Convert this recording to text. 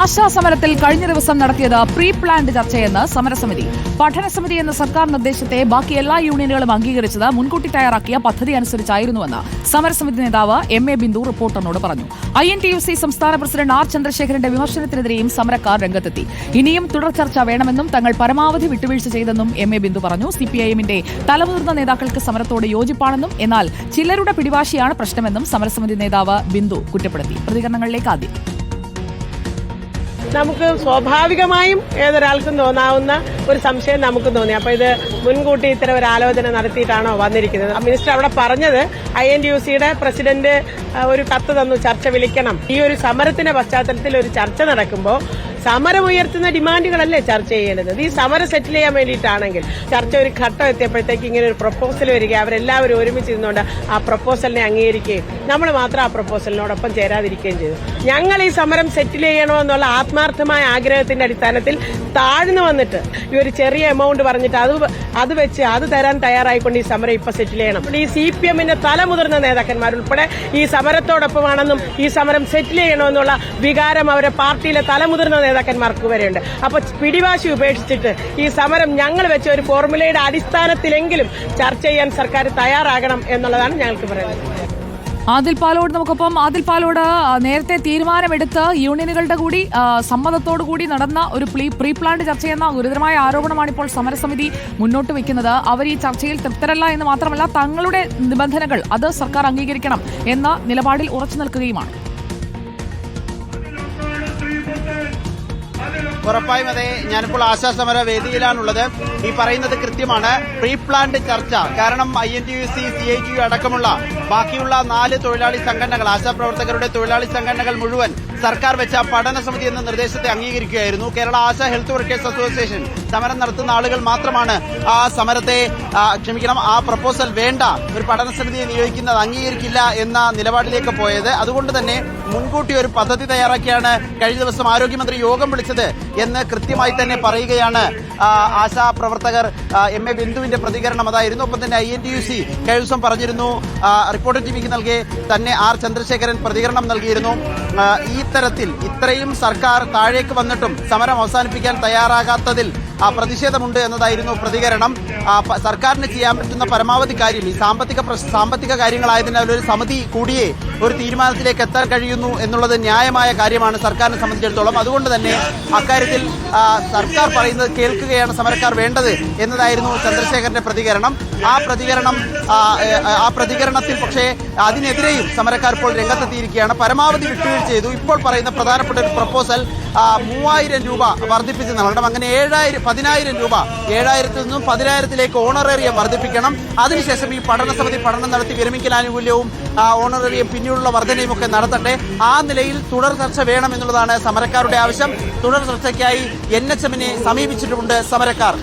ആശാസമരത്തിൽ കഴിഞ്ഞ ദിവസം നടത്തിയത് പ്രീ പ്ലാൻഡ് ചർച്ചയെന്ന് സമരസമിതി. പഠനസമിതി എന്ന സർക്കാർ നിർദ്ദേശത്തെ ബാക്കി എല്ലാ യൂണിയനുകളും അംഗീകരിച്ചത് മുൻകൂട്ടി തയ്യാറാക്കിയ പദ്ധതി അനുസരിച്ചായിരുന്നുവെന്ന് സമരസമിതി നേതാവ് എം.എ. ബിന്ദു റിപ്പോർട്ടറിനോട് പറഞ്ഞു. INTUC സംസ്ഥാന പ്രസിഡന്റ് ആർ. ചന്ദ്രശേഖരന്റെ വിമർശനത്തിനെതിരെയും സമരക്കാർ രംഗത്തെത്തി. ഇനിയും തുടർ ചർച്ച വേണമെന്നും തങ്ങൾ പരമാവധി വിട്ടുവീഴ്ച ചെയ്തെന്നും എം.എ. ബിന്ദു പറഞ്ഞു. CPIM-ന്റെ തലമുതിർന്ന നേതാക്കൾക്ക് സമരത്തോട് യോജിപ്പാണെന്നും എന്നാൽ ചിലരുടെ പിടിവാശിയാണ് പ്രശ്നമെന്നും സമരസമിതി നേതാവ് ബിന്ദു കുറ്റപ്പെടുത്തി. പ്രതികരണങ്ങളിലേക്ക് ആദ്യം. നമുക്ക് സ്വാഭാവികമായും ഏതൊരാൾക്കും തോന്നാവുന്ന ഒരു സംശയം നമുക്ക് തോന്നി. അപ്പൊ ഇത് മുൻകൂട്ടി ഇത്തരം ഒരു ആലോചന നടത്തിയിട്ടാണോ വന്നിരിക്കുന്നത്? മിനിസ്റ്റർ അവിടെ പറഞ്ഞത് INTUC-യുടെ പ്രസിഡന്റ് ഒരു കത്ത് തന്നു, ചർച്ച വിളിക്കണം. ഈ ഒരു സമരത്തിന്റെ പശ്ചാത്തലത്തിൽ ഒരു ചർച്ച നടക്കുമ്പോൾ സമരം ഉയർത്തുന്ന ഡിമാൻഡുകളല്ലേ ചർച്ച ചെയ്യേണ്ടത്? ഈ സമരം സെറ്റിൽ ചെയ്യാൻ വേണ്ടിയിട്ടാണെങ്കിൽ ചർച്ച ഒരു ഘട്ടം എത്തിയപ്പോഴത്തേക്ക് ഇങ്ങനെ ഒരു പ്രപ്പോസൽ വരിക, അവരെല്ലാവരും ഒരുമിച്ച് ഇരുന്നുകൊണ്ട് ആ പ്രപ്പോസലിനെ അംഗീകരിക്കുകയും നമ്മൾ മാത്രം ആ പ്രപ്പോസലിനോടൊപ്പം ചേരാതിരിക്കുകയും ചെയ്തു. ഞങ്ങൾ ഈ സമരം സെറ്റിൽ ചെയ്യണമെന്നുള്ള ആത്മാർത്ഥമായ ആഗ്രഹത്തിന്റെ അടിസ്ഥാനത്തിൽ താഴ്ന്നു വന്നിട്ട് ഈ ഒരു ചെറിയ എമൗണ്ട് പറഞ്ഞിട്ട് അത് വെച്ച് അത് തരാൻ തയ്യാറായിക്കൊണ്ട് ഈ സമരം ഇപ്പൊ സെറ്റിൽ ചെയ്യണം. ഈ CPM-ന്റെ തലമുതിർന്ന നേതാക്കന്മാരുൾപ്പെടെ ഈ സമരത്തോടൊപ്പമാണെന്നും ഈ സമരം സെറ്റിൽ ചെയ്യണമെന്നുള്ള വികാരം അവരെ പാർട്ടിയിലെ തലമുതിർന്ന നേതാക്കന്മാർക്ക് വരെയുണ്ട്. അപ്പൊ പിടിവാശി ഉപേക്ഷിച്ചിട്ട് ഈ സമരം ഞങ്ങൾ വെച്ച ഒരു ഫോർമുലയുടെ അടിസ്ഥാനത്തിലെങ്കിലും ചർച്ച ചെയ്യാൻ സർക്കാർ തയ്യാറാകണം എന്നുള്ളതാണ് ഞങ്ങൾക്ക് പറയുന്നത്. ആദിൽ പാലോട് നമുക്കൊപ്പം. ആദിൽ പാലോട്, നേരത്തെ തീരുമാനമെടുത്ത് യൂണിയനുകളുടെ കൂടി സമ്മതത്തോടു കൂടി നടന്ന ഒരു പ്രീ പ്ലാൻഡ് ചർച്ചയെന്ന ഗുരുതരമായ ആരോപണമാണ് ഇപ്പോൾ സമരസമിതി മുന്നോട്ട് വെക്കുന്നത്. അവർ ഈ ചർച്ചയിൽ തൃപ്തരല്ല എന്ന് മാത്രമല്ല, തങ്ങളുടെ നിബന്ധനകൾ അത് സർക്കാർ അംഗീകരിക്കണം എന്ന നിലപാടിൽ ഉറച്ചു നിൽക്കുകയുമാണ്. ഉറപ്പായും അതെ. ഞാനിപ്പോൾ ആശാസമര വേദിയിലാണുള്ളത്. ഈ പറയുന്നത് കൃത്യമാണ്. പ്രീ പ്ലാൻഡ് ചർച്ച. കാരണം INTUC, CITU അടക്കമുള്ള ബാക്കിയുള്ള 4 തൊഴിലാളി സംഘടനകൾ, ആശാപ്രവർത്തകരുടെ തൊഴിലാളി സംഘടനകൾ മുഴുവൻ സർക്കാർ വെച്ച പഠനസമിതി എന്ന നിർദ്ദേശത്തെ അംഗീകരിക്കുകയായിരുന്നു. Kerala ASHA health workers association സമരം നടത്തുന്ന ആളുകൾ മാത്രമാണ് ആ പ്രപ്പോസൽ വേണ്ട, ഒരു പഠനസമിതിയെ നിയോഗിക്കുന്നത് അംഗീകരിക്കില്ല എന്ന നിലപാടിലേക്ക് പോയത്. അതുകൊണ്ട് തന്നെ മുൻകൂട്ടി ഒരു പദ്ധതി തയ്യാറാക്കിയാണ് കഴിഞ്ഞ ദിവസം ആരോഗ്യമന്ത്രി യോഗം വിളിച്ചത് എന്ന് കൃത്യമായി തന്നെ പറയുകയാണ് ആശാ പ്രവർത്തകർ. എം.എ. ബിന്ദുവിന്റെ പ്രതികരണം അതായിരുന്നു. ഒപ്പം തന്നെ INTUC കഴിഞ്ഞ ദിവസം പറഞ്ഞിരുന്നു, റിപ്പോർട്ടർ TVക്ക് നൽകി തന്നെ ആർ. ചന്ദ്രശേഖരൻ പ്രതികരണം നൽകിയിരുന്നു. ഈ തരത്തിൽ ഇത്രയും സർക്കാർ താഴേക്ക് വന്നിട്ടും സമരം അവസാനിപ്പിക്കാൻ തയ്യാറാകാത്തതിൽ പ്രതിഷേധമുണ്ട് എന്നതായിരുന്നു പ്രതികരണം. സർക്കാരിന് ചെയ്യാൻ പറ്റുന്ന പരമാവധി കാര്യം ഈ സാമ്പത്തിക കാര്യങ്ങളായതിനാൽ ഒരു സമിതി കൂടിയേ ഒരു തീരുമാനത്തിലേക്ക് എത്താൻ കഴിയുന്നു എന്നുള്ളത് ന്യായമായ കാര്യമാണ് സർക്കാരിനെ സംബന്ധിച്ചിടത്തോളം. അതുകൊണ്ട് തന്നെ അക്കാര്യത്തിൽ സർക്കാർ പറയുന്നത് കേൾക്കുകയാണ് സമരക്കാർ വേണ്ടത് എന്നതായിരുന്നു ചന്ദ്രശേഖരന്റെ പ്രതികരണം. ആ പ്രതികരണത്തിൽ പക്ഷേ അതിനെതിരെയും സമരക്കാർ ഇപ്പോൾ രംഗത്തെത്തിയിരിക്കുകയാണ്. പരമാവധി വിട്ടുവീഴ്ച ചെയ്തു. ഇപ്പോൾ പറയുന്ന പ്രധാനപ്പെട്ട ഒരു പ്രപ്പോസൽ 3000 രൂപ വർദ്ധിപ്പിച്ച് നൽകണം. അങ്ങനെ 10,000 രൂപ 7,000-ൽ നിന്നും 10,000-ലേക്ക് ഓണറേറിയം വർദ്ധിപ്പിക്കണം. അതിനുശേഷം ഈ പഠനസമിതി പഠനം നടത്തി വിരമിക്കലാനുകൂല്യവും ഓണറേറിയം പിന്നീടുള്ള വർധനയും ഒക്കെ നടത്തട്ടെ. ആ നിലയിൽ തുടർ ചർച്ച വേണം എന്നുള്ളതാണ് സമരക്കാരുടെ ആവശ്യം. തുടർ ചർച്ചയ്ക്കായി NHM-നെ സമീപിച്ചിട്ടുമുണ്ട് സമരക്കാർ.